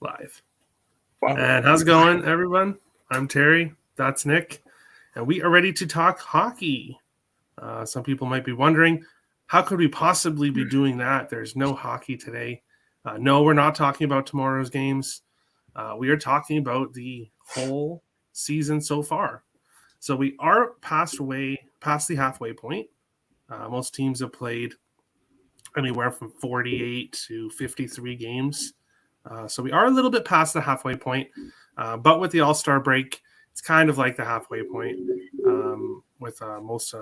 Live. Wow. And how's it going, everyone? I'm Terry. That's Nick. And we are ready to talk hockey. Some people might be wondering, how could we possibly be doing that? There's no hockey today. No, we're not talking about tomorrow's games. We are talking about the whole season so far. So we are past the halfway point. Most teams have played anywhere from 48 to 53 games. So we are a little bit past the halfway point. But with the All-Star break, it's kind of like the halfway point with most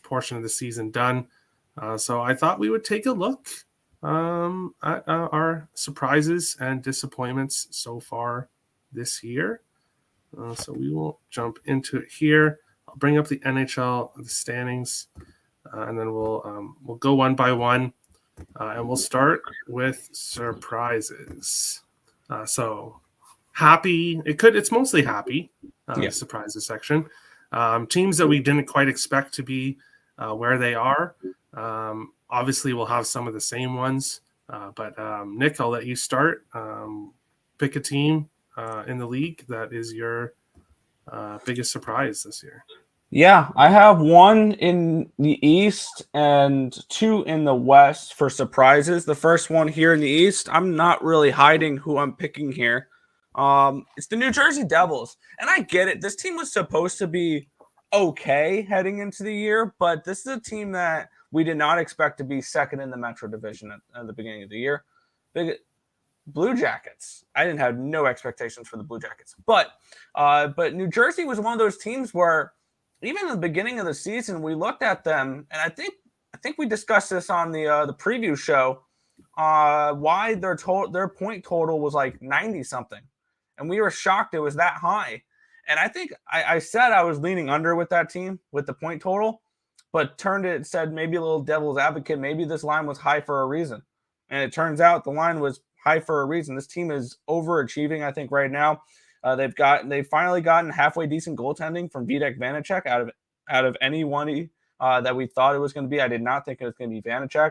portion of the season done. So I thought we would take a look at our surprises and disappointments so far this year. So we will jump into it here. I'll bring up the NHL, the standings, and then we'll go one by one. And we'll start with surprises. So happy. It's mostly happy. Surprises section. Teams that we didn't quite expect to be where they are. Obviously, we'll have some of the same ones. But Nick, I'll let you start. Pick a team in the league that is your biggest surprise this year. Yeah, I have one in the East and two in the West for surprises. The first one here in the East, I'm not really hiding who I'm picking here. It's the New Jersey Devils. And I get it. This team was supposed to be okay heading into the year, but this is a team that we did not expect to be second in the Metro Division at the beginning of the year. Blue Jackets. I didn't have no expectations for the Blue Jackets. But New Jersey was one of those teams where even in the beginning of the season, we looked at them, and I think we discussed this on the preview show, why their point total was like 90 something, and we were shocked it was that high. And I think I said I was leaning under with that team with the point total, but said maybe a little devil's advocate, maybe this line was high for a reason, and it turns out the line was high for a reason. This team is overachieving, I think, right now. They've finally gotten halfway decent goaltending from Vitek Vanacek out of anyone that we thought it was going to be. I did not think it was going to be Vanacek.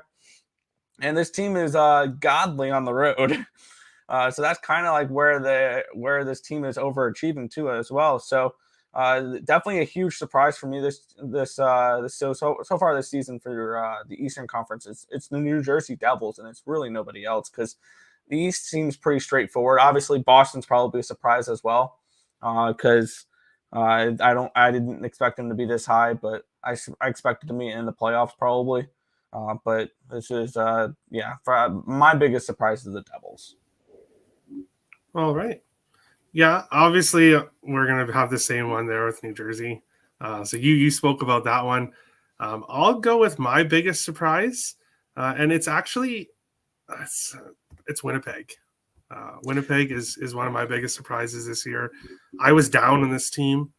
And this team is godly on the road. So that's kind of like where this team is overachieving too as well. So definitely a huge surprise for me so far this season for the Eastern Conference. It's the New Jersey Devils, and it's really nobody else because the East seems pretty straightforward. Obviously, Boston's probably a surprise as well because I didn't expect them to be this high, but I expected to be in the playoffs probably. But this is for my biggest surprise is the Devils. All right. Yeah, obviously we're gonna have the same one there with New Jersey. So you spoke about that one. I'll go with my biggest surprise, and it's actually it's Winnipeg. Winnipeg is one of my biggest surprises this year. I was down on this team.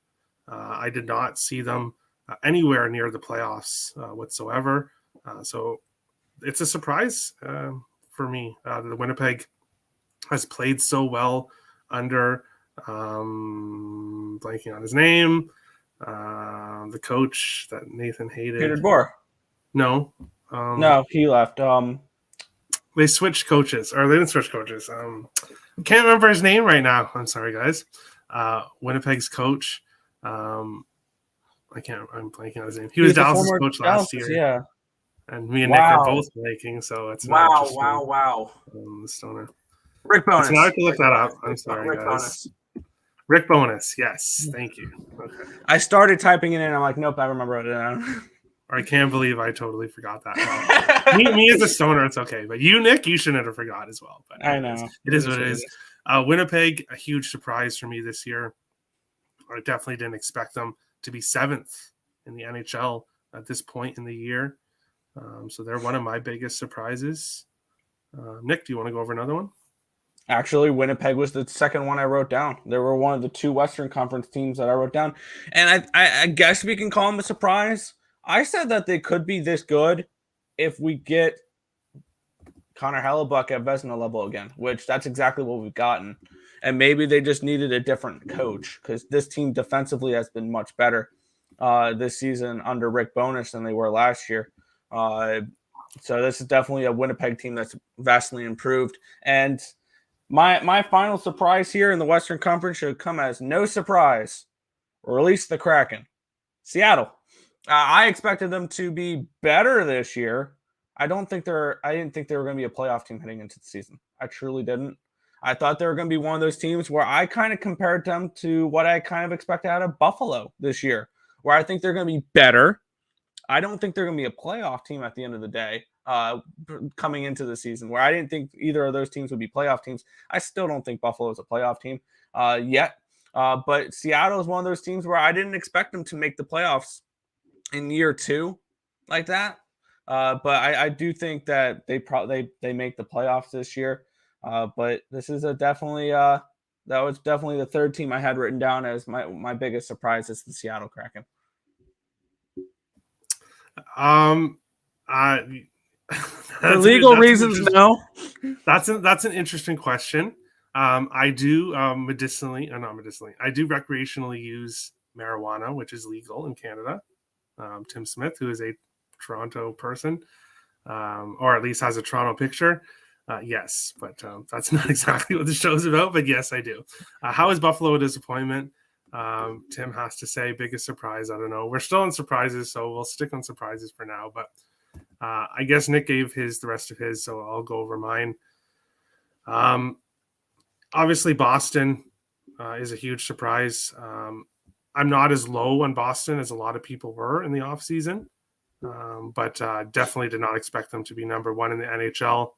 I did not see them anywhere near the playoffs whatsoever. So it's a surprise for me. The Winnipeg has played so well under blanking on his name, the coach that Nathan hated. Peter Boer. No. No, he left. They switched coaches, or they didn't switch coaches. I can't remember his name right now. I'm sorry, guys. Winnipeg's coach. I'm blanking on his name. He was Dallas's coach last year. Yeah. And me and Nick are both blanking, so it's wow. The stoner. Rick Bonus. So now I have to look that up. I'm sorry, guys. Rick Bonus. Yes, thank you. Okay. I started typing it in. I'm like, nope, I remember it now. I can't believe I totally forgot that. Well, me as a stoner, it's okay. But you, Nick, you shouldn't have forgot as well. But I know. It is what it is. Winnipeg, a huge surprise for me this year. I definitely didn't expect them to be seventh in the NHL at this point in the year. So they're one of my biggest surprises. Nick, do you want to go over another one? Actually, Winnipeg was the second one I wrote down. They were one of the two Western Conference teams that I wrote down. And I guess we can call them a surprise. I said that they could be this good if we get Connor Hellebuck at Vezina level again, which that's exactly what we've gotten. And maybe they just needed a different coach because this team defensively has been much better this season under Rick Bonus than they were last year. So this is definitely a Winnipeg team that's vastly improved. And My final surprise here in the Western Conference should come as no surprise. Release the Kraken. Seattle. I expected them to be better this year. I didn't think they were going to be a playoff team heading into the season. I truly didn't. I thought they were going to be one of those teams where I kind of compared them to what I kind of expected out of Buffalo this year, where I think they're going to be better. I don't think they're going to be a playoff team at the end of the day coming into the season, where I didn't think either of those teams would be playoff teams. I still don't think Buffalo is a playoff team yet. But Seattle is one of those teams where I didn't expect them to make the playoffs in year 2 like that. But I do think that they make the playoffs this year. But this is definitely that was definitely the third team I had written down as my biggest surprise is the Seattle Kraken. For legal reasons, no. That's an interesting question. I do I do recreationally use marijuana, which is legal in Canada. Tim Smith, who is a Toronto person, or at least has a Toronto picture. Yes, but that's not exactly what the show's about. But yes, I do. How is Buffalo a disappointment? Tim has to say biggest surprise. I don't know. We're still on surprises, so we'll stick on surprises for now. But I guess Nick gave the rest of his, so I'll go over mine. Obviously, Boston is a huge surprise. I'm not as low on Boston as a lot of people were in the offseason, but definitely did not expect them to be number one in the NHL.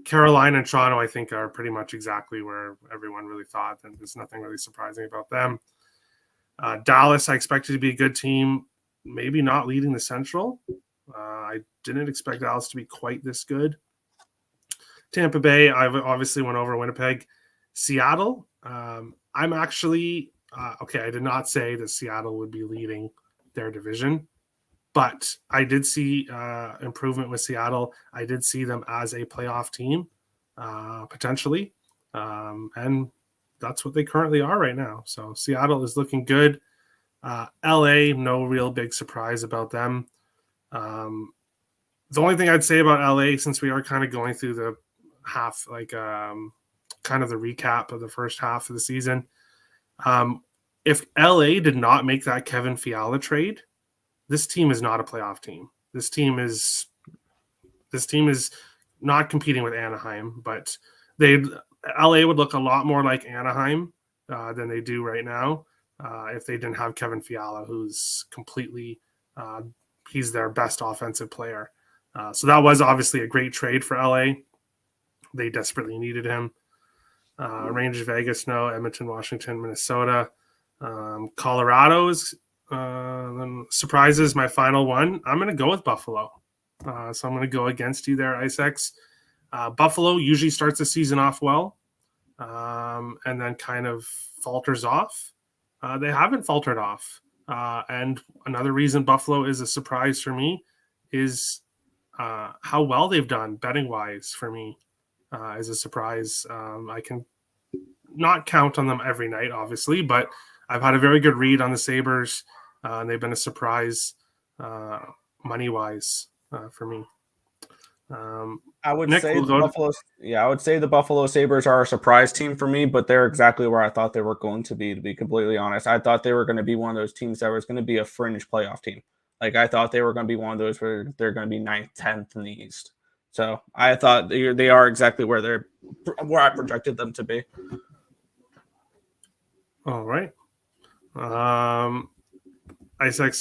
Carolina and Toronto, I think, are pretty much exactly where everyone really thought, and there's nothing really surprising about them. Dallas, I expected to be a good team, maybe not leading the Central. I didn't expect Dallas to be quite this good. Tampa Bay, I obviously went over Winnipeg. Seattle, I'm actually okay. I did not say that Seattle would be leading their division, but I did see improvement with Seattle. I did see them as a playoff team, potentially, and that's what they currently are right now. So Seattle is looking good. LA, no real big surprise about them. The only thing I'd say about LA, since we are kind of going through the half, kind of the recap of the first half of the season, if LA did not make that Kevin Fiala trade, this team is not a playoff team. This team is not competing with Anaheim, but LA would look a lot more like Anaheim than they do right now if they didn't have Kevin Fiala, who's completely he's their best offensive player. So that was obviously a great trade for LA. They desperately needed him. Rangers, Vegas, no. Edmonton, Washington, Minnesota. Colorado's surprises, my final one. I'm going to go with Buffalo. So I'm going to go against you there, IceX. Buffalo usually starts the season off well and then kind of falters off. They haven't faltered off. And another reason Buffalo is a surprise for me is how well they've done betting-wise for me is a surprise. I can not count on them every night, obviously, but I've had a very good read on the Sabres, and they've been a surprise money-wise for me. I would say the Buffalo Sabres are a surprise team for me, but they're exactly where I thought they were going to be completely honest. I thought they were going to be one of those teams that was going to be a fringe playoff team. Like, I thought they were going to be one of those where they're going to be 9th, 10th in the East. So I thought they are exactly where I projected them to be. All right. Isaac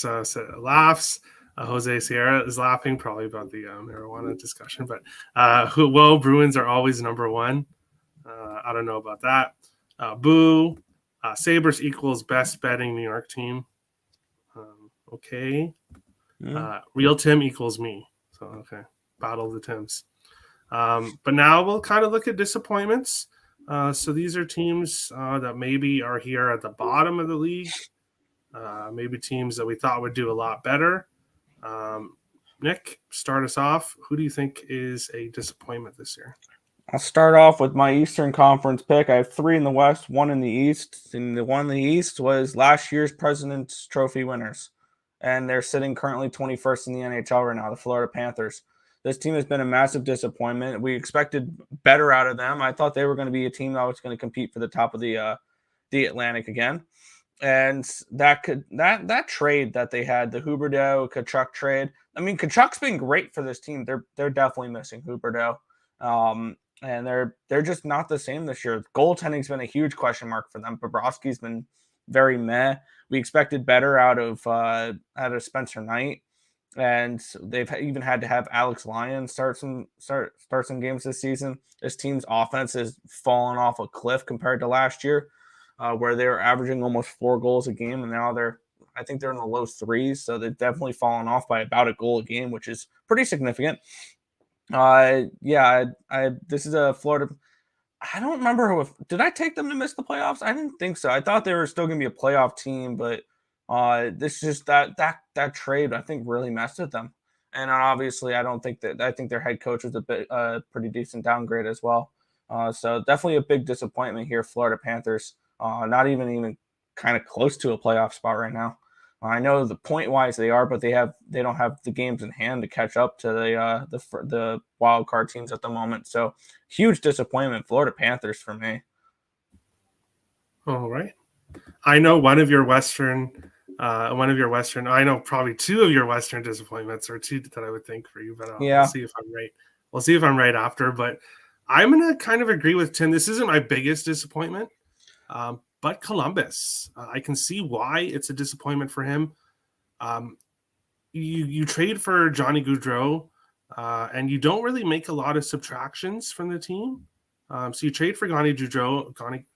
laughs. Jose Sierra is laughing, probably about the marijuana discussion. But Bruins are always number one. I don't know about that. Boo. Sabres equals best betting New York team. Okay. Real Tim equals me. So, okay. Battle of the Tims. But now we'll kind of look at disappointments. So these are teams that maybe are here at the bottom of the league. Maybe teams that we thought would do a lot better. Nick, start us off. Who do you think is a disappointment this year? I'll start off with my Eastern Conference pick. I have 3 in the West, 1 in the East. And the one in the East was last year's President's Trophy winners. And they're sitting currently 21st in the NHL right now, the Florida Panthers. This team has been a massive disappointment. We expected better out of them. I thought they were going to be a team that was going to compete for the top of the Atlantic again. And that trade that they had, the Huberdeau Kachuk trade. I mean, Kachuk's been great for this team. They're definitely missing Huberdeau, and they're just not the same this year. Goaltending's been a huge question mark for them. Bobrovsky's been very meh. We expected better out of Spencer Knight, and they've even had to have Alex Lyon start some games this season. This team's offense has fallen off a cliff compared to last year, where they were averaging almost 4 goals a game, and now I think they're in the low 3s, so they've definitely fallen off by about a goal a game, which is pretty significant. This is a Florida. I don't remember did I take them to miss the playoffs? I didn't think so. I thought they were still going to be a playoff team, but this is just that trade I think really messed with them. And obviously, I think their head coach was a pretty decent downgrade as well. So definitely a big disappointment here, Florida Panthers. Not even kind of close to a playoff spot right now. I know the point wise they are, but they don't have the games in hand to catch up to the wild card teams at the moment. So huge disappointment, Florida Panthers for me. All right, I know one of your Western. I know probably 2 of your Western disappointments, or 2 that I would think for you, but we'll see if I'm right. We'll see if I'm right after. But I'm gonna kind of agree with Tim. This isn't my biggest disappointment. But Columbus, I can see why it's a disappointment for him. You trade for Johnny Gaudreau, and you don't really make a lot of subtractions from the team. So you trade for Johnny Gaudreau,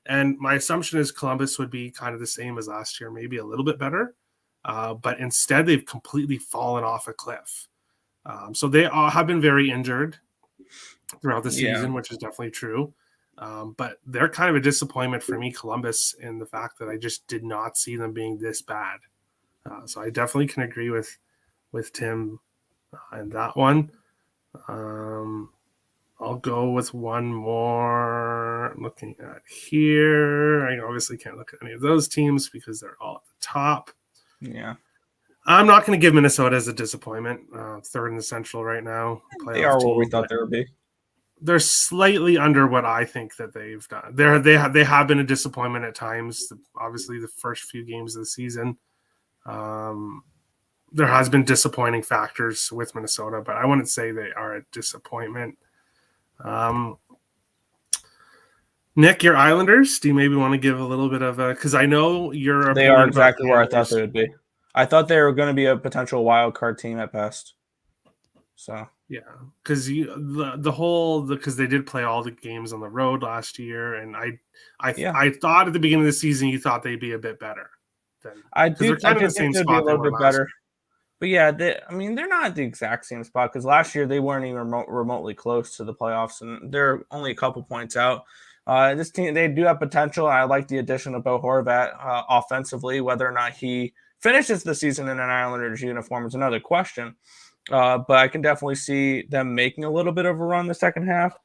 and my assumption is Columbus would be kind of the same as last year, maybe a little bit better. But instead, they've completely fallen off a cliff. So they all have been very injured throughout the season, which is definitely true. But they're kind of a disappointment for me, Columbus, in the fact that I just did not see them being this bad. So I definitely can agree with Tim in that one. I'll go with one more. I'm looking at here. I obviously can't look at any of those teams because they're all at the top. Yeah. I'm not going to give Minnesota as a disappointment. 3rd in the Central right now. They are where we thought they would be. They're slightly under what I think that they've done. They have been a disappointment at times. Obviously, the first few games of the season, there has been disappointing factors with Minnesota, but I wouldn't say they are a disappointment. Nick, your Islanders, do you maybe want to give a little bit of a, because I know you're. They are exactly where I thought they would be. I thought they were going to be a potential wild card team at best. So yeah, because because they did play all the games on the road last year, and I thought at the beginning of the season you thought they'd be a bit better. I did think they'd be a little bit better. But yeah, they're not at the exact same spot because last year they weren't even remotely close to the playoffs, and they're only a couple points out. This team, they do have potential. I like the addition of Bo Horvat offensively. Whether or not he finishes the season in an Islanders uniform is another question. But I can definitely see them making a little bit of a run the second half.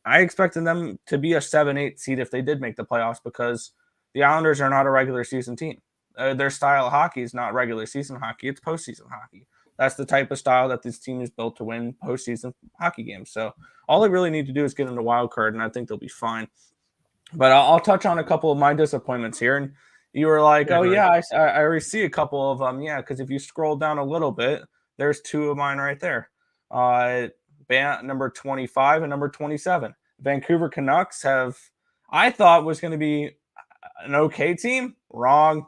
I expected them to be a 7-8 seed if they did make the playoffs because the Islanders are not a regular season team. Their style of hockey is not regular season hockey. It's postseason hockey. That's the type of style that this team is built to win postseason hockey games. So all they really need to do is get in the wild card, and I think they'll be fine. But I'll touch on a couple of my disappointments here. And you were like, I already see a couple of them. Yeah, because if you scroll down a little bit, there's 2 of mine right there. Number 25 and number 27. Vancouver Canucks I thought was going to be an okay team. Wrong.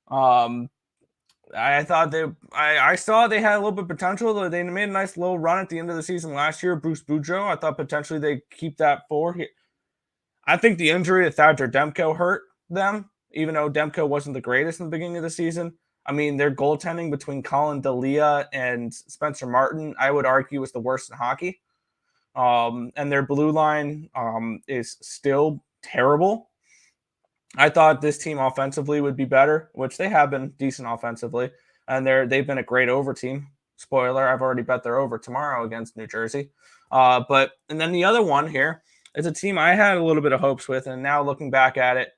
I thought I saw they had a little bit of potential. They made a nice little run at the end of the season last year. Bruce Boudreau, I thought potentially they keep that forward. I think the injury to Thatcher Demko hurt them, even though Demko wasn't the greatest in the beginning of the season. I mean, their goaltending between Colin Delia and Spencer Martin, I would argue, was the worst in hockey. And their blue line is still terrible. I thought this team offensively would be better, which they have been decent offensively. And they've been a great over team. Spoiler, I've already bet they're over tomorrow against New Jersey. And then the other one here is a team I had a little bit of hopes with, and now looking back at it,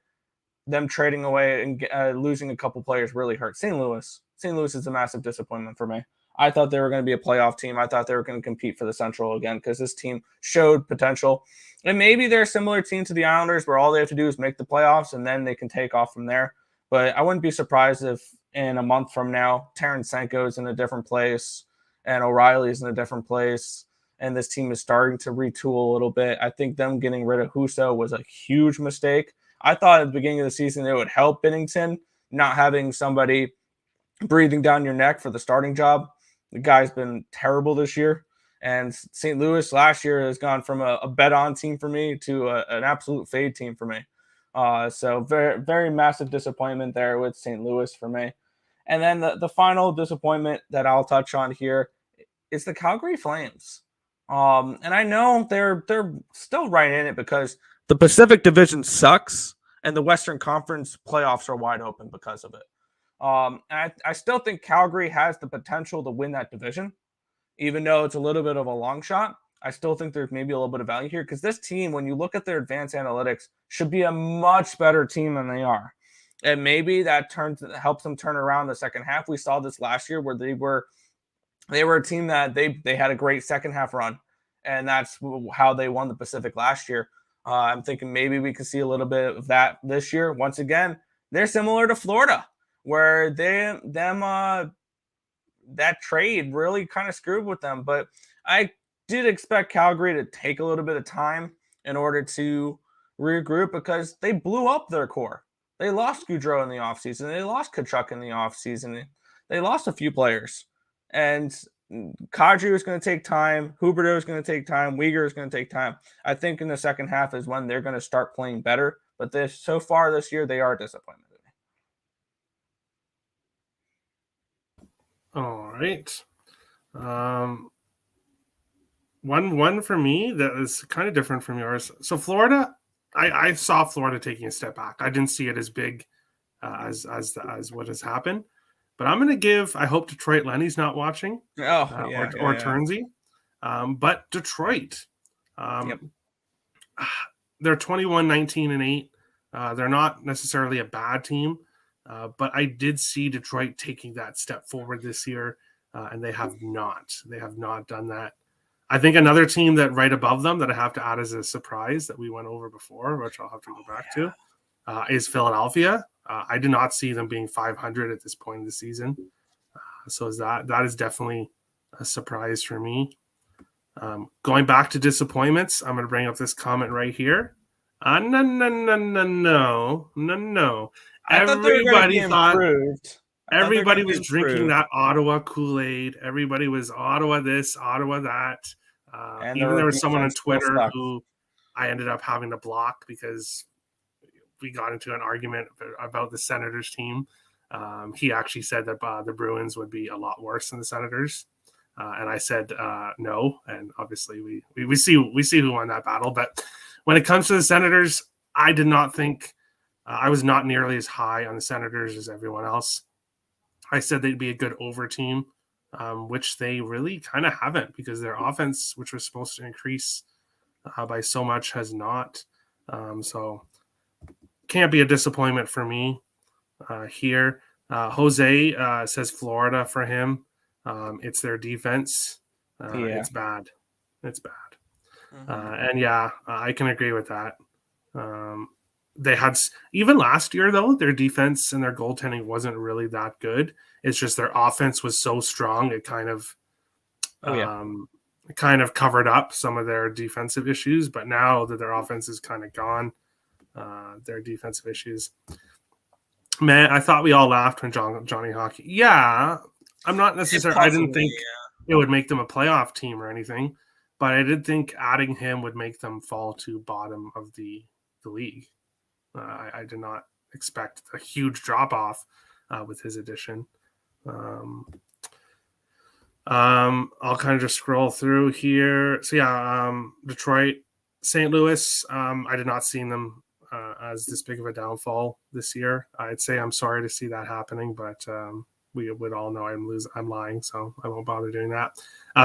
them trading away and losing a couple players really hurt. St. Louis. St. Louis is a massive disappointment for me. I thought they were going to be a playoff team. I thought they were going to compete for the Central again because this team showed potential. And maybe they're a similar team to the Islanders where all they have to do is make the playoffs and then they can take off from there. But I wouldn't be surprised if in a month from now, Tarasenko is in a different place and O'Reilly's in a different place. And this team is starting to retool a little bit. I think them getting rid of Husso was a huge mistake. I thought at the beginning of the season it would help Binnington not having somebody breathing down your neck for the starting job. The guy's been terrible this year. And St. Louis last year has gone from a bet-on team for me to an absolute fade team for me. So very, very massive disappointment there with St. Louis for me. And then the final disappointment that I'll touch on here is the Calgary Flames. And I know they're still right in it because the Pacific Division sucks and the Western Conference playoffs are wide open because of it. And I still think Calgary has the potential to win that division, even though it's a little bit of a long shot. I still think there's maybe a little bit of value here because this team, when you look at their advanced analytics, should be a much better team than they are. And maybe that helps them turn around the second half. We saw this last year where they were a team that they had a great second half run, and that's how they won the Pacific last year. I'm thinking maybe we could see a little bit of that this year. Once again, they're similar to Florida, where that trade really kind of screwed with them. But I did expect Calgary to take a little bit of time in order to regroup because they blew up their core. They lost Goudreau in the offseason. They lost Tkachuk in the offseason. They lost a few players. And Kadri is going to take time. Huberdeau is going to take time. Weegar is going to take time. I think in the second half is when they're going to start playing better. But so far this year, they are disappointed. All right. One for me that is kind of different from yours. So Florida, I saw Florida taking a step back. I didn't see it as big as what has happened. But I'm going to give, I hope Detroit Lenny's not watching or Turnsey. But Detroit, they're 21-19-8. They're not necessarily a bad team, but I did see Detroit taking that step forward this year, and they have not. They have not done that. I think another team that right above them that I have to add as a surprise that we went over before, which I'll have to go back to, is Philadelphia. I did not see them being 500 at this point in the season. So that is definitely a surprise for me. Going back to disappointments, I'm going to bring up this comment right here. No. Everybody thought everybody was drinking that Ottawa Kool-Aid. Everybody was Ottawa this, Ottawa that. Even there was someone on Twitter who I ended up having to block because we got into an argument about the Senators team. He actually said that the Bruins would be a lot worse than the Senators. And I said no. And obviously we see who won that battle. But when it comes to the Senators, I did not think I was not nearly as high on the Senators as everyone else. I said they'd be a good over team, which they really kind of haven't because their offense, which was supposed to increase by so much, has not. So can't be a disappointment for me here. Jose says Florida for him. It's their defense. It's bad. It's bad. And I can agree with that. They had even last year though, their defense and their goaltending wasn't really that good. It's just their offense was so strong it kind of covered up some of their defensive issues. But now that their offense is kind of gone, their defensive issues. Man, I thought we all laughed when Johnny Hockey. Yeah, I'm not necessarily. I didn't think it would make them a playoff team or anything, but I did think adding him would make them fall to bottom of the league. I did not expect a huge drop off with his addition. I'll kind of just scroll through here. So Detroit, St. Louis. I did not see them as this big of a downfall this year. I'd say I'm sorry to see that happening, but we would all know I'm lying, so I won't bother doing that.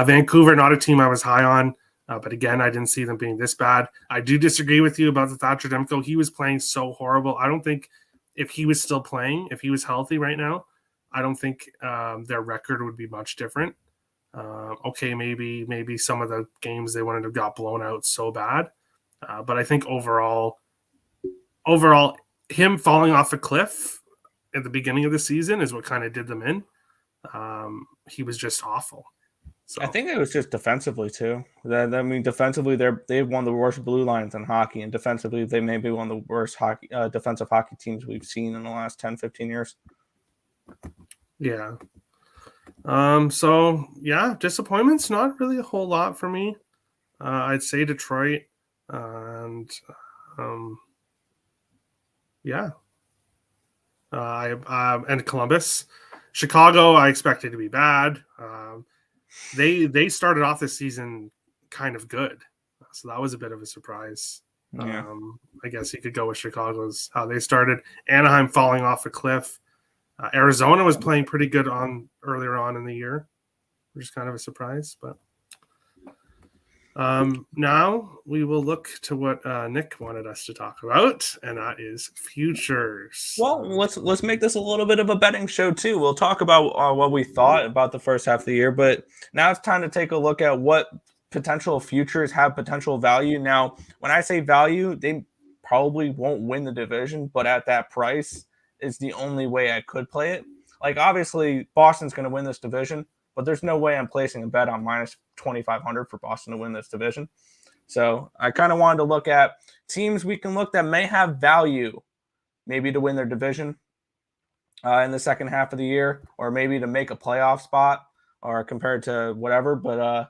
Vancouver, not a team I was high on, but again, I didn't see them being this bad. I do disagree with you about the Thatcher Demko. He was playing so horrible. I don't think if he was still playing, if he was healthy right now, I don't think their record would be much different. Okay, maybe some of the games they wouldn't have got blown out so bad, but I think overall, him falling off a cliff at the beginning of the season is what kind of did them in. He was just awful. So I think it was just defensively too. Defensively they have one of the worst blue lines in hockey, and defensively they may be one of the worst defensive hockey teams we've seen in the last 10, 15 years. Yeah. Disappointments, not really a whole lot for me. I'd say Detroit and and Columbus. Chicago, I expected to be bad. They started off this season kind of good, so that was a bit of a surprise. Yeah. I guess you could go with Chicago's how they started. Anaheim falling off a cliff. Arizona was playing pretty good earlier on in the year, which is kind of a surprise. But now we will look to what Nick wanted us to talk about, and that is futures. Well, let's make this a little bit of a betting show too. We'll talk about what we thought about the first half of the year, but now it's time to take a look at what potential futures have potential value. Now, when I say value, they probably won't win the division, but at that price is the only way I could play it. Like, obviously, Boston's going to win this division, but there's no way I'm placing a bet on minus 2,500 for Boston to win this division. So I kind of wanted to look at teams we can look that may have value, maybe to win their division in the second half of the year, or maybe to make a playoff spot, or compared to whatever. But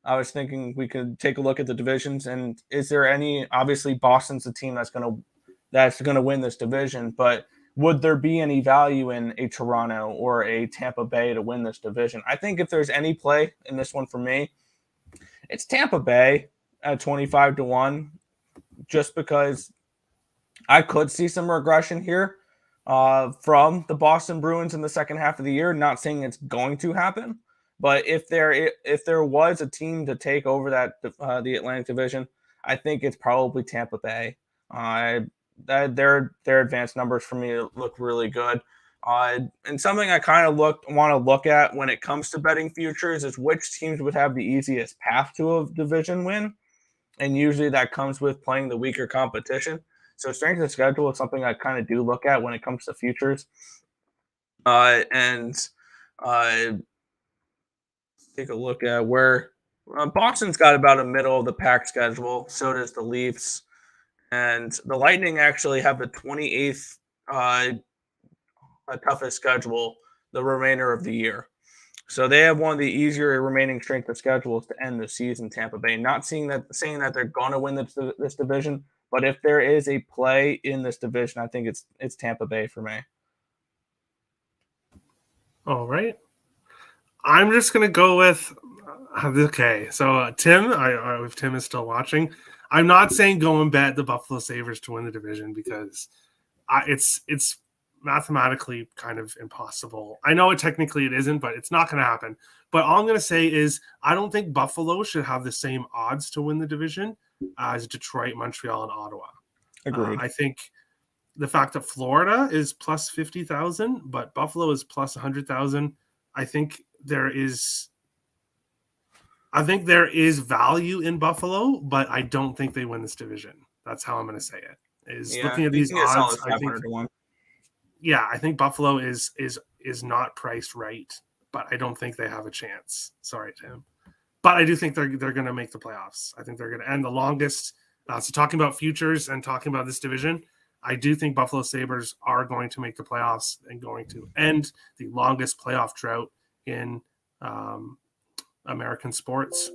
I was thinking we could take a look at the divisions, and is there any? Obviously, Boston's the team that's gonna win this division, but would there be any value in a Toronto or a Tampa Bay to win this division? I think if there's any play in this one for me, it's Tampa Bay at 25-1, just because I could see some regression here from the Boston Bruins in the second half of the year. Not saying it's going to happen, but if there was a team to take over the Atlantic Division, I think it's probably Tampa Bay. Their advanced numbers for me look really good. And something I kind of want to look at when it comes to betting futures is which teams would have the easiest path to a division win. And usually that comes with playing the weaker competition. So strength of schedule is something I kind of do look at when it comes to futures. Take a look at where Boston's got about a middle of the pack schedule. So does the Leafs. And the Lightning actually have the 28th toughest schedule the remainder of the year. So they have one of the easier remaining strength of schedules to end the season, Tampa Bay. Not saying that they're going to win this division, but if there is a play in this division, I think it's Tampa Bay for me. All right. I'm just going to go with okay. So Tim, if Tim is still watching, I'm not saying go and bet the Buffalo Sabres to win the division because it's mathematically kind of impossible. I know technically it isn't, but it's not going to happen. But all I'm going to say is I don't think Buffalo should have the same odds to win the division as Detroit, Montreal, and Ottawa. Agreed. I think the fact that Florida is plus 50,000, but Buffalo is plus 100,000, I think there is value in Buffalo, but I don't think they win this division. That's how I'm going to say it. Looking at these odds, I think Buffalo is not priced right, but I don't think they have a chance. Sorry, Tim. But I do think they're going to make the playoffs. I think they're going to end the longest. So talking about futures and talking about this division, I do think Buffalo Sabres are going to make the playoffs and going to end the longest playoff drought in American sports.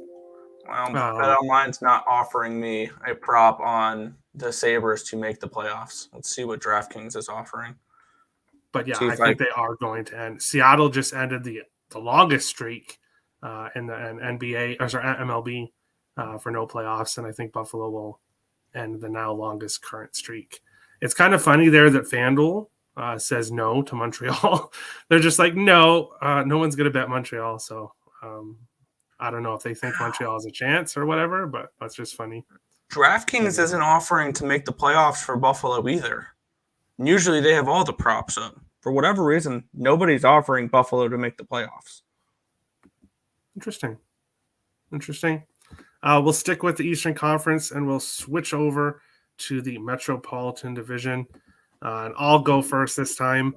Wow, BetOnline's not offering me a prop on the Sabres to make the playoffs. Let's see what DraftKings is offering. But yeah, I think they are going to end. Seattle just ended the longest streak in the MLB for no playoffs, and I think Buffalo will end the now longest current streak. It's kind of funny there that FanDuel says no to Montreal. They're just like, no one's going to bet Montreal. So I don't know if they think Montreal has a chance or whatever, but that's just funny. DraftKings isn't offering to make the playoffs for Buffalo either. Usually they have all the props up. For whatever reason, nobody's offering Buffalo to make the playoffs. Interesting. We'll stick with the Eastern Conference and we'll switch over to the Metropolitan Division. And I'll go first this time.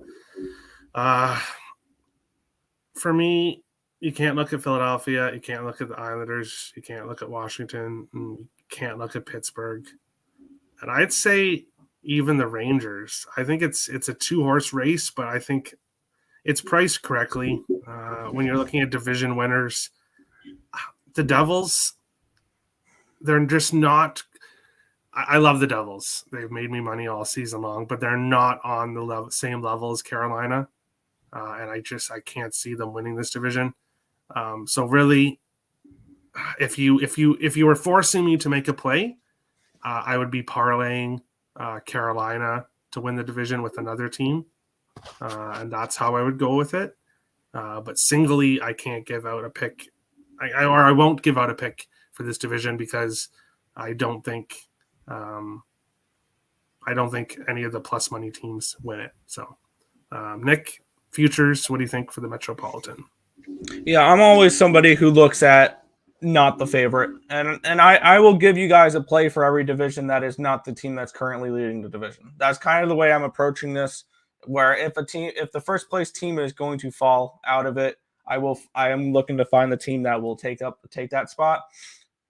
For me, you can't look at Philadelphia. You can't look at the Islanders. You can't look at Washington. And you can't look at Pittsburgh. And I'd say even the Rangers. I think it's a 2-horse race, but I think it's priced correctly. When you're looking at division winners, the Devils, they're just not. I love the Devils. They've made me money all season long, but they're not on the same level as Carolina, and I can't see them winning this division. So really, if you were forcing me to make a play, I would be parlaying Carolina to win the division with another team, and that's how I would go with it. But singly, I can't give out a pick. I won't give out a pick for this division because I don't think any of the plus money teams win it. So, Nick, futures, what do you think for the Metropolitan? Yeah, I'm always somebody who looks at not the favorite, and I will give you guys a play for every division that is not the team that's currently leading the division. That's kind of the way I'm approaching this. Where if the first place team is going to fall out of it, I am looking to find the team that will take that spot.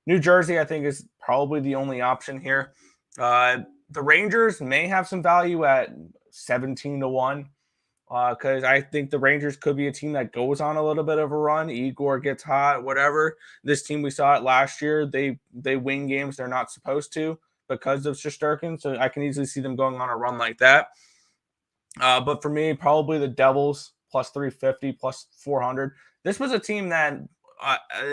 New Jersey, I think, is probably the only option here. The Rangers may have some value at 17-1 because I think the Rangers could be a team that goes on a little bit of a run. Igor gets hot, whatever. This team, we saw it last year. They win games they're not supposed to because of Shesterkin, so I can easily see them going on a run like that. But for me, probably the Devils plus 350, plus 400. This was a team that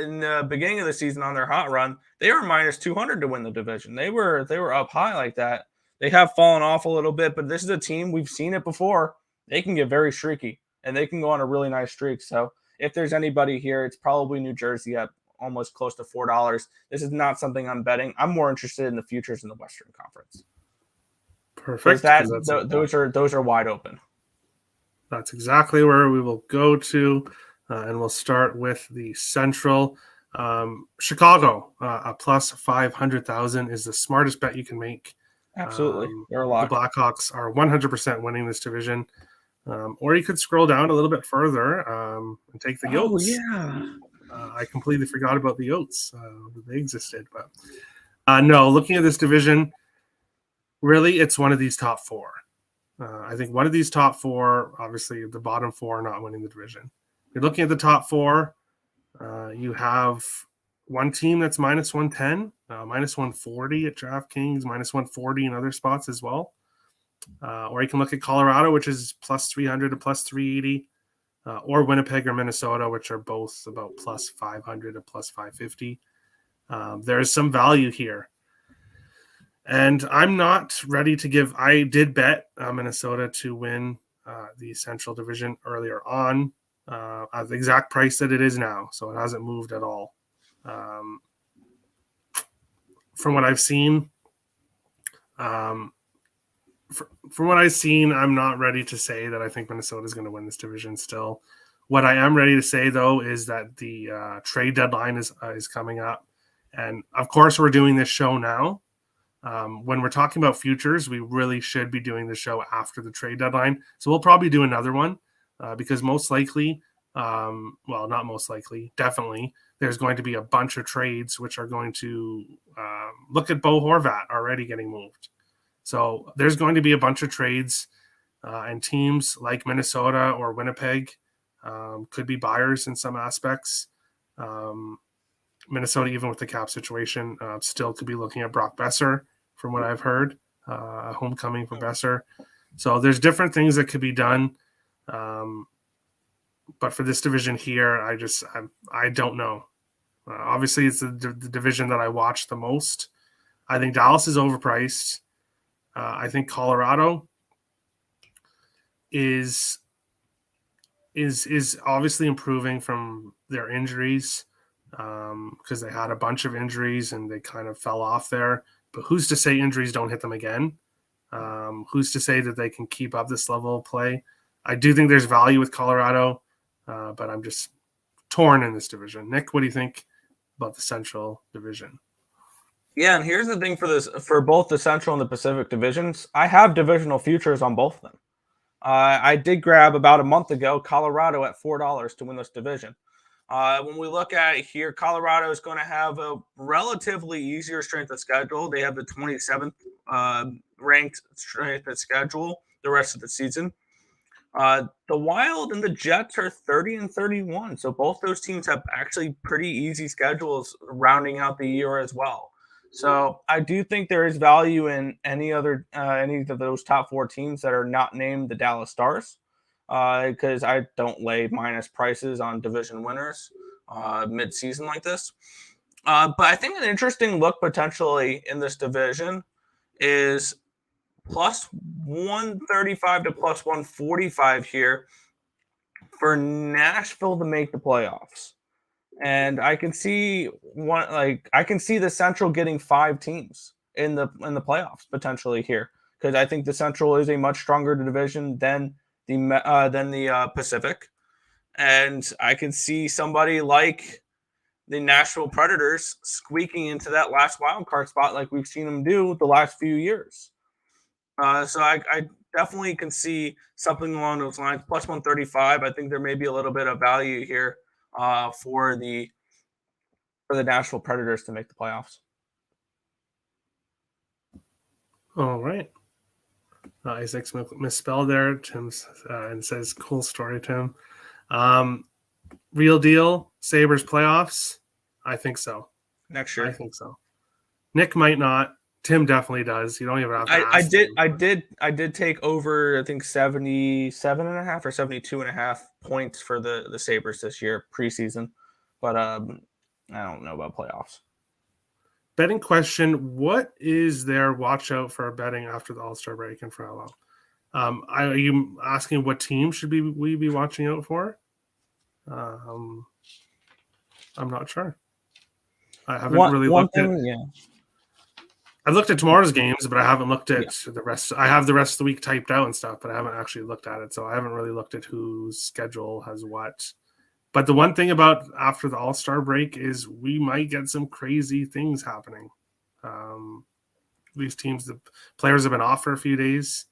in the beginning of the season on their hot run, they were minus 200 to win the division. They were up high like that. They have fallen off a little bit, but this is a team, we've seen it before. They can get very streaky, and they can go on a really nice streak. So if there's anybody here, it's probably New Jersey at almost close to $4. This is not something I'm betting. I'm more interested in the futures in the Western Conference. Perfect. Those are wide open. That's exactly where we will go to, and we'll start with the Central. Chicago, a plus 500,000 is the smartest bet you can make. Absolutely. The Blackhawks are 100% winning this division. Or you could scroll down a little bit further and take the Yotes. Oh, yeah. I completely forgot about the Yotes. They existed. But no, looking at this division, really, it's one of these top four. I think one of these top four, obviously the bottom four are not winning the division. You're looking at the top four. You have one team that's minus 110, minus 140 at DraftKings, minus 140 in other spots as well. Or you can look at Colorado, which is plus 300 to plus 380, or Winnipeg or Minnesota, which are both about plus 500 to plus 550. There is some value here. And I'm not ready to give – I did bet Minnesota to win the Central Division earlier on at the exact price that it is now, so it hasn't moved at all. From what I've seen – from what I've seen, I'm not ready to say that I think Minnesota is going to win this division still. What I am ready to say, though, is that the trade deadline is coming up. And, of course, we're doing this show now. When we're talking about futures, we really should be doing the show after the trade deadline. So we'll probably do another one because most likely, well, not most likely, definitely, there's going to be a bunch of trades which are going to look at Bo Horvat already getting moved. So there's going to be a bunch of trades and teams like Minnesota or Winnipeg could be buyers in some aspects. Minnesota, even with the cap situation, still could be looking at Brock Besser, from what I've heard, a homecoming for Besser. So there's different things that could be done. But for this division here, I don't know. Obviously, it's the division that I watch the most. I think Dallas is overpriced. I think Colorado is obviously improving from their injuries because they had a bunch of injuries and they kind of fell off there. But who's to say injuries don't hit them again? Who's to say that they can keep up this level of play? I do think there's value with Colorado, but I'm just torn in this division. Nick, what do you think about the Central Division? Yeah, and here's the thing for both the Central and the Pacific divisions. I have divisional futures on both of them. I did grab about a month ago Colorado at $4 to win this division. When we look at it here, Colorado is going to have a relatively easier strength of schedule. They have the 27th ranked strength of schedule the rest of the season. The Wild and the Jets are 30 and 31. So both those teams have actually pretty easy schedules rounding out the year as well. So I do think there is value in any of those top 4 teams that are not named the Dallas Stars, because I don't lay minus prices on division winners mid-season like this. But I think an interesting look potentially in this division is plus 135 to plus 145 here for Nashville to make the playoffs. And I can see the Central getting 5 teams in the playoffs potentially here, because I think the Central is a much stronger division than the Pacific, and I can see somebody like the Nashville Predators squeaking into that last wild card spot like we've seen them do the last few years. So I definitely can see something along those lines. Plus 135. I think there may be a little bit of value here for the Nashville Predators to make the playoffs. All right. Isaac's misspelled there. Tim's and says, cool story, Tim. Real deal, Sabres playoffs? I think so. Next year. I think so. Nick might not. Tim definitely does. You don't even have to ask I did take over, I think 77.5 or 72.5 points for the Sabres this year preseason, but I don't know about playoffs. Betting question: what is their watch out for betting after the All-Star break in Frello? Are you asking what team should we be watching out for? I'm not sure. I haven't really looked at. Yeah. I've looked at tomorrow's games, but I haven't looked at the rest. I have the rest of the week typed out and stuff, but I haven't actually looked at it. So I haven't really looked at whose schedule has what. But the one thing about after the All-Star break is we might get some crazy things happening. These teams, the players have been off for a few days,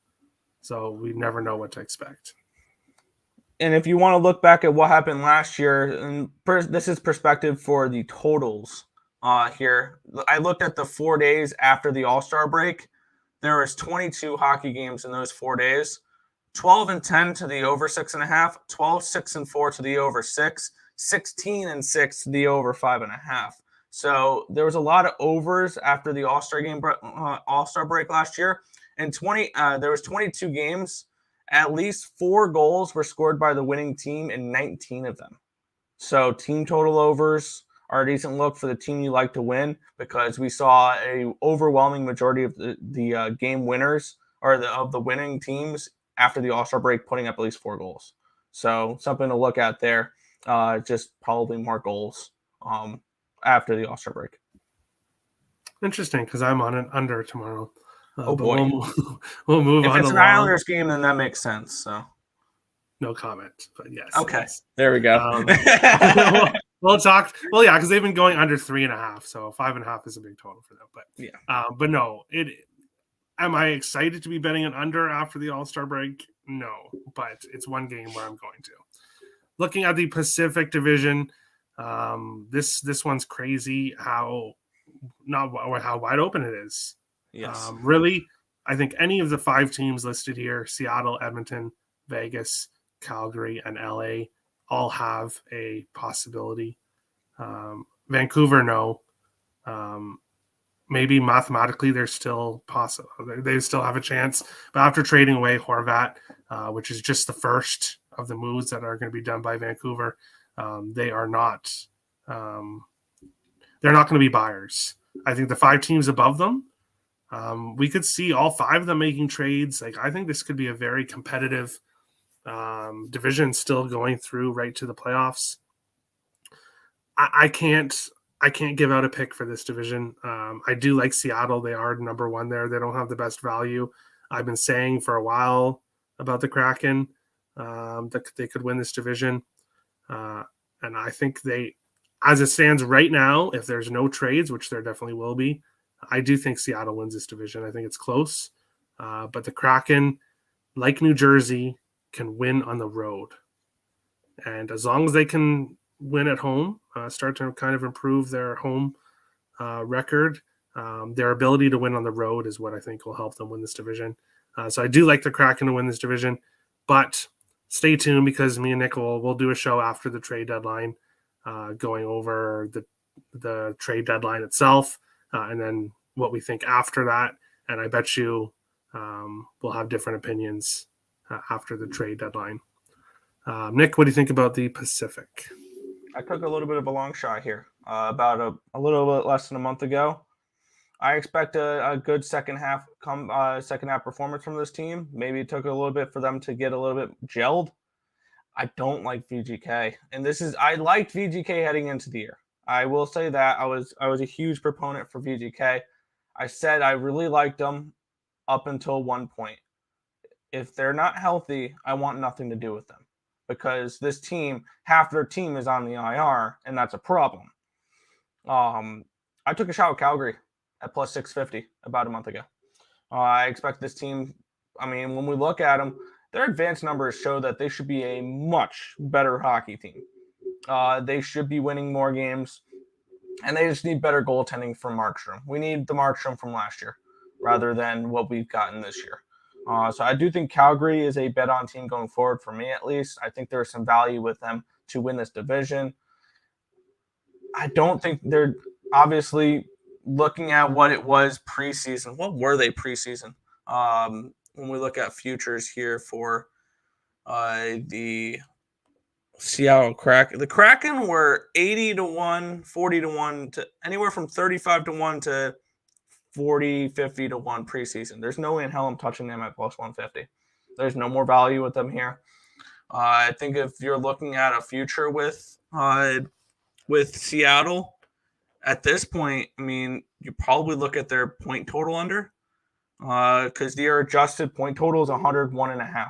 so we never know what to expect. And if you want to look back at what happened last year, and this is perspective for the totals here. I looked at the 4 days after the All-Star break. There was 22 hockey games in those 4 days. 12-10 to the over 6.5, 12-6-4 to the over 6, 16-6 to the over 5.5. So there was a lot of overs after the All-Star break last year, and there was 22 games. At least 4 goals were scored by the winning team in 19 of them. So team total overs are a decent look for the team you like to win, because we saw a overwhelming majority of the game winners of the winning teams after the All-Star break putting up at least 4 goals. So something to look at there. Just probably more goals after the All-Star break. Interesting, because I'm on an under tomorrow. Oh boy, we'll move on. If it's an Islanders game, then that makes sense. So no comment, but yes. Okay, yes. There we go. We'll talk. Well, yeah, because they've been going under 3.5, so 5.5 is a big total for them. But yeah, but no, am I excited to be betting an under after the All-Star break? No, but it's one game where I'm going to. Looking at the Pacific Division, this one's crazy how wide open it is. Yes. Really, I think any of the 5 teams listed here, Seattle, Edmonton, Vegas, Calgary, and LA, all have a possibility. Vancouver, no. Maybe mathematically they're still possible. They still have a chance. But after trading away Horvat, which is just the first of the moves that are going to be done by Vancouver, they are not. They're not going to be buyers. I think the 5 teams above them, we could see all 5 of them making trades. Like, I think this could be a very competitive division still going through right to the playoffs. I can't give out a pick for this division. I do like Seattle. They are number 1 there. They don't have the best value. I've been saying for a while about the Kraken that they could win this division. And I think as it stands right now, if there's no trades, which there definitely will be, I do think Seattle wins this division. I think it's close. But the Kraken, like New Jersey, can win on the road. And as long as they can win at home, start to kind of improve their home record, their ability to win on the road is what I think will help them win this division. So I do like the Kraken to win this division, but stay tuned because me and Nick will do a show after the trade deadline, going over the trade deadline itself, and then what we think after that. And I bet you we'll have different opinions after the trade deadline. Nick, what do you think about the Pacific? I took a little bit of a long shot here. About a little bit less than a month ago, I expect a good second half performance from this team. Maybe it took a little bit for them to get a little bit gelled. I don't like VGK, and I liked VGK heading into the year. I will say that I was a huge proponent for VGK. I said I really liked them up until one point. If they're not healthy, I want nothing to do with them because this team, half their team is on the IR, and that's a problem. I took a shot with Calgary at plus 650 about a month ago. I expect this team, when we look at them, their advanced numbers show that they should be a much better hockey team. They should be winning more games, and they just need better goaltending from Markstrom. We need the Markstrom from last year rather than what we've gotten this year. So I do think Calgary is a bet-on team going forward for me, at least. I think there's some value with them to win this division. I don't think they're obviously looking at what it was preseason. What were they preseason? When we look at futures here for the Seattle Kraken. The Kraken were 80 to 1, 40 to 1, to anywhere from 35 to 1 to 40, 50 to 1 preseason. There's no way in hell I'm touching them at plus 150. There's no more value with them here. I think if you're looking at a future with Seattle, at this point, you probably look at their point total under because their adjusted point total is 101.5.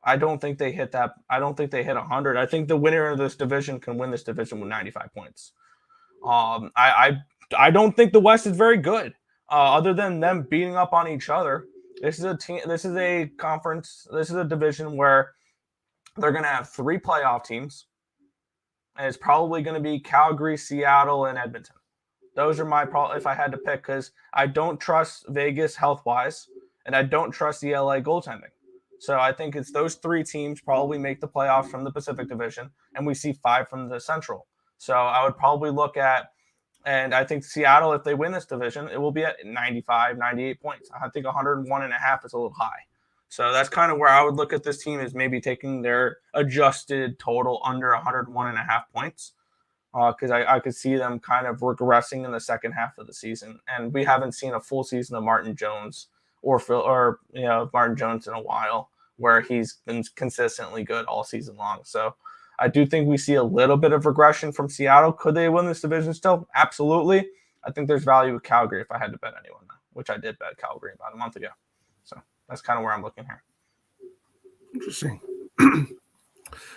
I don't think they hit that. I don't think they hit 100. I think the winner of this division can win this division with 95 points. I don't think the West is very good, other than them beating up on each other. This is a team. This is a conference. This is a division where they're going to have 3 playoff teams, and it's probably going to be Calgary, Seattle, and Edmonton. Those are my if I had to pick, because I don't trust Vegas health-wise, and I don't trust the LA goaltending. So I think it's those 3 teams probably make the playoffs from the Pacific Division, and we see 5 from the Central. So I would probably look at, and I think Seattle, if they win this division, it will be at 95, 98 points. I think 101.5 is a little high. So that's kind of where I would look at this team, is maybe taking their adjusted total under 101.5 points, because I could see them kind of regressing in the second half of the season. And we haven't seen a full season of Martin Jones or Martin Jones in a while, where he's been consistently good all season long. So I do think we see a little bit of regression from Seattle. Could they win this division still? Absolutely. I think there's value with Calgary if I had to bet anyone, which I did bet Calgary about a month ago. So that's kind of where I'm looking here. Interesting.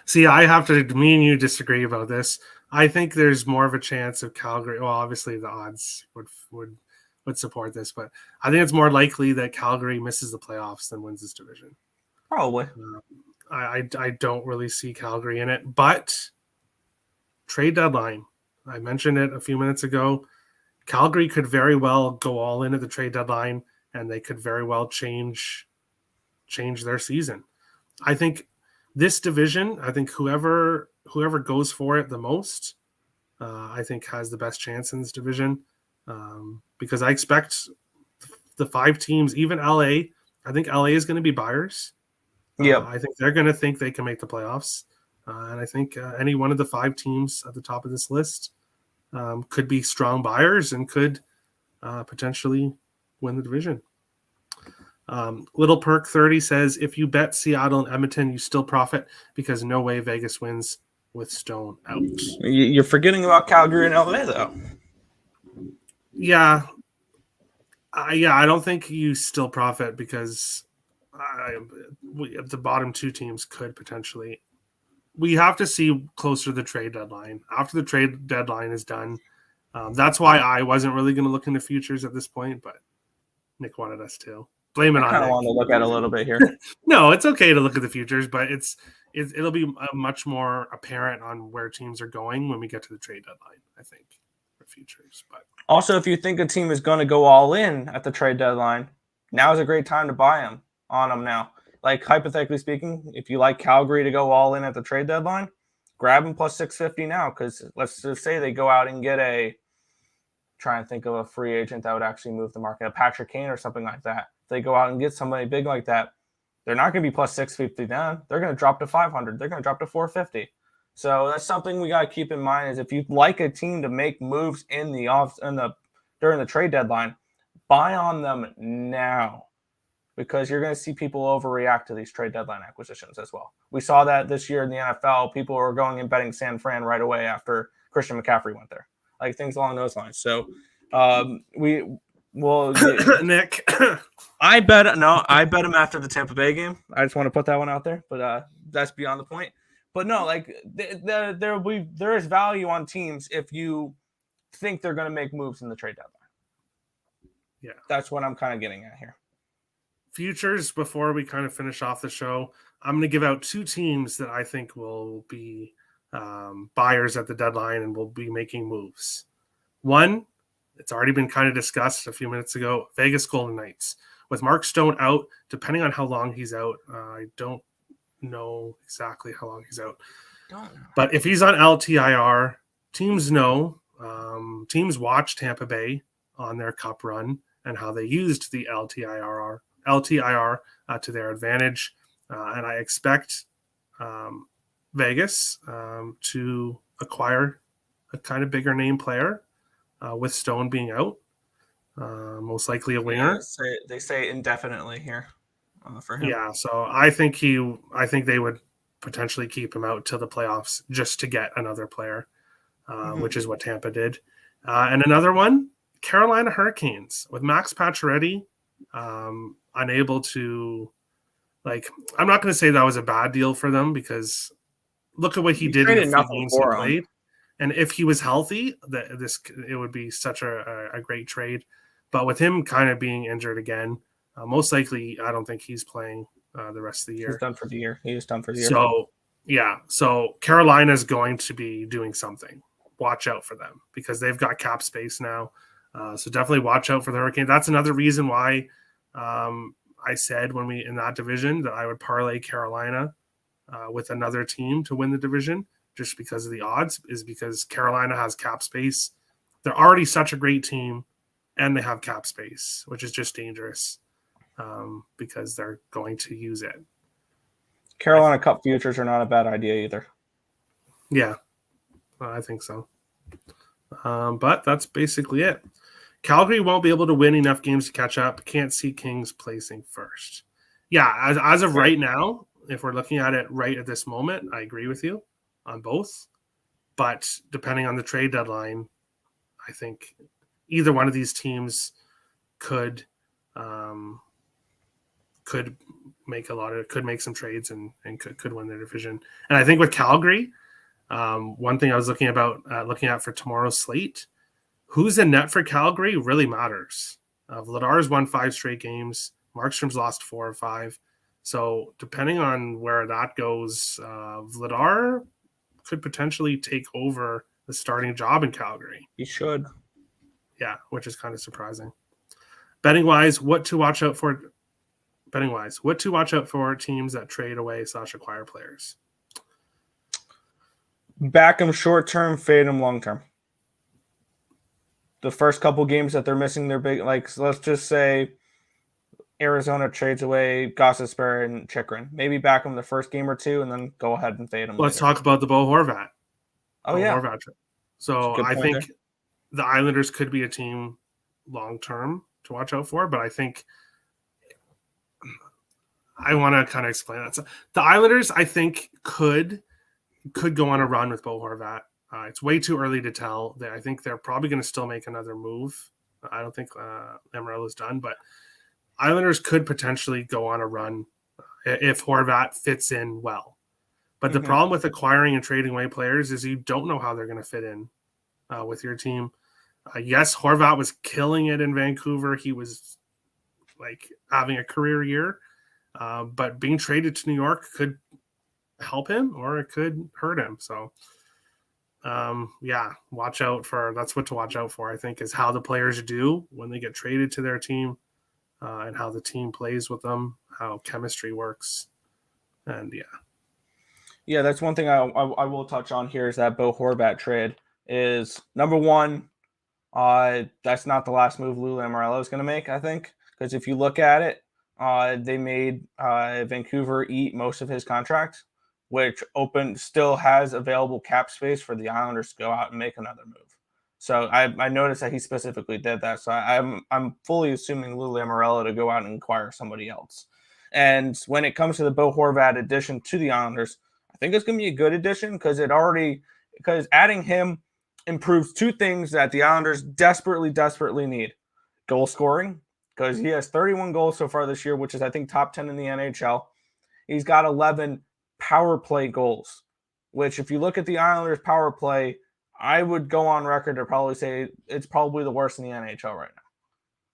See, me and you disagree about this. I think there's more of a chance of Calgary. Well, obviously the odds would support this, but I think it's more likely that Calgary misses the playoffs than wins this division. Probably. I don't really see Calgary in it, but trade deadline. I mentioned it a few minutes ago. Calgary could very well go all in at the trade deadline, and they could very well change their season. I think this division, whoever goes for it the most, I think has the best chance in this division, because I expect the 5 teams, even LA. I think LA is going to be buyers. Yeah, I think they're going to think they can make the playoffs, and I think any one of the 5 teams at the top of this list could be strong buyers and could potentially win the division. Little Perk 30 says, if you bet Seattle and Edmonton, you still profit because no way Vegas wins with Stone out. You're forgetting about Calgary and LA, though. Yeah. I don't think you still profit because the bottom 2 teams could potentially we have to see closer to the trade deadline. After the trade deadline is done, that's why I wasn't really going to look into futures at this point, but Nick wanted us to. Blame it I on kind of Nick. want to look at a little bit here. No, it's okay to look at the futures, but it'll be much more apparent on where teams are going when we get to the trade deadline, I think, for futures. But Also, if you think a team is going to go all in at the trade deadline, now is a great time to buy them on them now. Like, hypothetically speaking, if you like Calgary to go all in at the trade deadline, grab them plus 650 now, because let's just say they go out and get try and think of a free agent that would actually move the market, a Patrick Kane or something like that. If they go out and get somebody big like that, they're not going to be plus 650 then. They're going to drop to 500. They're going to drop to 450. So that's something we got to keep in mind is if you'd like a team to make moves during the trade deadline, buy on them now, because you're going to see people overreact to these trade deadline acquisitions as well. We saw that this year in the NFL. People were going and betting San Fran right away after Christian McCaffrey went there. Like, things along those lines. So we will Nick. I bet him after the Tampa Bay game. I just want to put that one out there, but that's beyond the point. But no, like there is value on teams if you think they're going to make moves in the trade deadline. Yeah, that's what I'm kind of getting at here. Futures, before we kind of finish off the show, I'm going to give out two teams that I think will be buyers at the deadline and will be making moves. One, it's already been kind of discussed a few minutes ago, Vegas Golden Knights. With Mark Stone out, depending on how long he's out, I don't know exactly how long he's out. But if he's on LTIR, teams know. Teams watch Tampa Bay on their cup run and how they used the LTIR to their advantage. And I expect Vegas to acquire a kind of bigger name player with Stone being out. Most likely a winger. They say indefinitely here for him. Yeah, so I think they would potentially keep him out till the playoffs just to get another player, which is what Tampa did. And another one, Carolina Hurricanes with Max Pacioretty unable to, like, I'm not going to say that was a bad deal for them, because look at what he did in the few games he played. And if he was healthy, it would be such a great trade. But with him kind of being injured again, most likely I don't think he's playing the rest of the year. He's done for the year. He is done for the year. So, yeah. So Carolina's going to be doing something. Watch out for them because they've got cap space now. So definitely watch out for the Hurricanes. That's another reason why I said when we in that division that I would parlay Carolina with another team to win the division, just because of the odds, is because Carolina has cap space. They're already such a great team, and they have cap space, which is just dangerous because they're going to use it. Carolina Cup futures are not a bad idea either. Yeah, I think so. But that's basically it. Calgary won't be able to win enough games to catch up. Can't see Kings placing first. Yeah, as of right now, if we're looking at it right at this moment, I agree with you on both. But depending on the trade deadline, I think either one of these teams could make some trades and could win their division. And I think with Calgary, one thing I was looking at for tomorrow's slate, who's in net for Calgary really matters. Vladar's won 5 straight games. Markstrom's lost 4 or 5. So depending on where that goes, Vladar could potentially take over the starting job in Calgary. He should. Yeah, which is kind of surprising. Betting wise, what to watch out for teams that trade away / acquire players? Back them short term, fade them long term. The first couple games that they're missing their big, like, let's just say Arizona trades away Gostisbehere and Chychrun. Maybe back them the first game or two and then go ahead and fade them. Let's talk about the Bo Horvat. Horvat. So I think the Islanders could be a team long term to watch out for, but I think I want to kind of explain that. So the Islanders, I think, could go on a run with Bo Horvat. It's way too early to tell. I think they're probably going to still make another move. I don't think Amarillo's done, but Islanders could potentially go on a run if Horvat fits in well. But the problem with acquiring and trading away players is you don't know how they're going to fit in with your team. Yes, Horvat was killing it in Vancouver. He was like having a career year, but being traded to New York could help him or it could hurt him. So, watch out for that's what to watch out for. I think is how the players do when they get traded to their team, and how the team plays with them, how chemistry works, and Yeah, that's one thing I will touch on here is that Bo Horvat trade is number one. That's not the last move Lou Lamoriello is going to make, I think, because if you look at it, they made Vancouver eat most of his contract, which still has available cap space for the Islanders to go out and make another move. So I noticed that he specifically did that. So I'm fully assuming Lou Lamoriello to go out and acquire somebody else. And when it comes to the Bo Horvat addition to the Islanders, I think it's going to be a good addition because adding him improves two things that the Islanders desperately need. Goal scoring, because he has 31 goals so far this year, which is, I think, top 10 in the NHL. He's got 11 power play goals, which if you look at the Islanders' power play, I would go on record to probably say it's probably the worst in the NHL right now,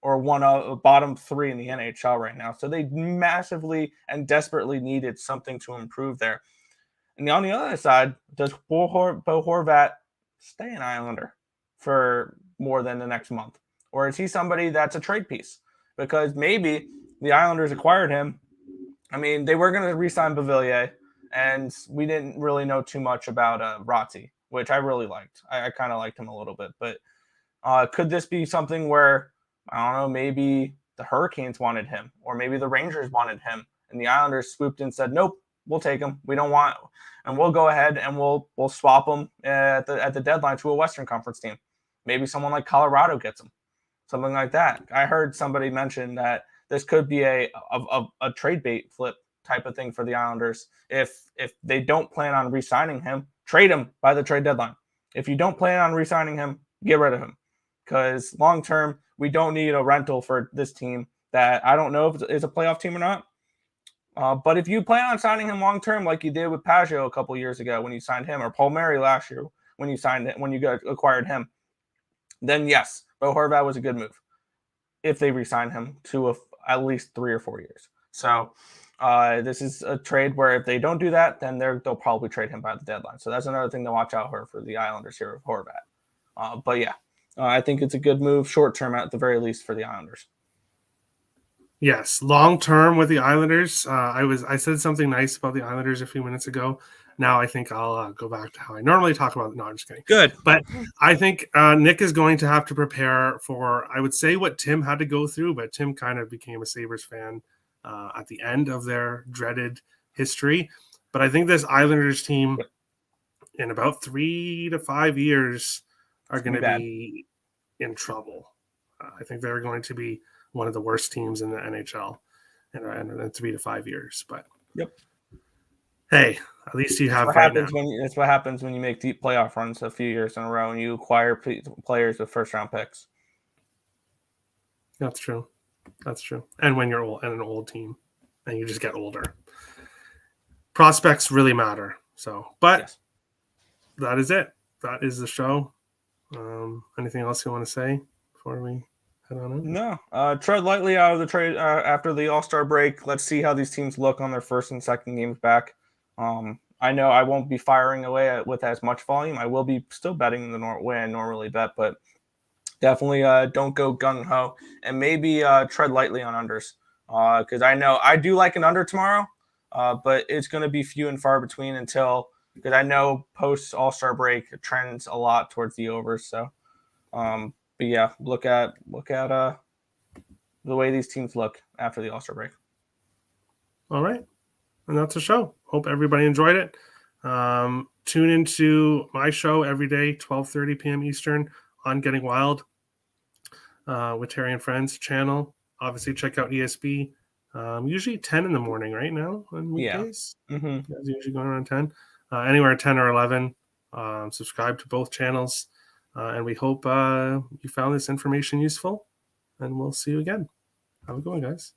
or one of bottom three in the NHL right now. So they massively and desperately needed something to improve there. And on the other side, does Bo Horvat stay an Islander for more than the next month? Or is he somebody that's a trade piece? Because maybe the Islanders acquired him. I mean, they were going to re-sign Beauvillier, and we didn't really know too much about Ratti, which I really liked. I kind of liked him a little bit. But could this be something where, I don't know, maybe the Hurricanes wanted him, or maybe the Rangers wanted him, and the Islanders swooped in and said, nope, we'll take him. We don't want, and we'll go ahead and we'll swap him at the deadline to a Western Conference team. Maybe someone like Colorado gets him, something like that. I heard somebody mention that this could be a trade bait flip type of thing for the Islanders. If they don't plan on re-signing him, trade him by the trade deadline. If you don't plan on re-signing him, get rid of him, because long term we don't need a rental for this team that I don't know if it's a playoff team or not. But if you plan on signing him long term, like you did with Pageau a couple years ago when you signed him, or Paul Mary last year when you acquired him, then yes, Bo Horvat was a good move if they re-sign him to at least 3 or 4 years. So this is a trade where if they don't do that, then they'll probably trade him by the deadline. So that's another thing to watch out for the Islanders here with Horvat. But yeah, I think it's a good move short term at the very least for the Islanders. Yes, long term with the Islanders. I said something nice about the Islanders a few minutes ago. Now I think I'll go back to how I normally talk about it. No, I'm just kidding. Good. But I think Nick is going to have to prepare for, I would say, what Tim had to go through, but Tim kind of became a Sabres fan at the end of their dreaded history. But I think this Islanders team in about 3 to 5 years are going to be in trouble. I think they're going to be one of the worst teams in the NHL in 3 to 5 years. But hey, at least you have that's what happens when you make deep playoff runs a few years in a row and you acquire players with first round picks. That's true. And when you're old and an old team and you just get older, prospects really matter. So, but That is it. That is the show. Anything else you want to say before we head on out? No. Tread lightly out of the trade after the All-Star break. Let's see how these teams look on their first and second games back. I know I won't be firing away with as much volume. I will be still betting the way I normally bet, but definitely don't go gung-ho, and maybe tread lightly on unders, because I know I do like an under tomorrow, but it's going to be few and far between because I know post All-Star break it trends a lot towards the overs. So, but yeah, look at the way these teams look after the All-Star break. All right, and that's the show. Hope everybody enjoyed it. Tune into my show every day, 12:30 p.m. Eastern on Getting Wild with Terry and Friends channel. Obviously, check out ESB. Usually 10 in the morning right now on weekdays. Yeah. Mm-hmm. It's usually going around 10. Anywhere 10 or 11. Subscribe to both channels. And we hope you found this information useful. And we'll see you again. Have a good one, guys.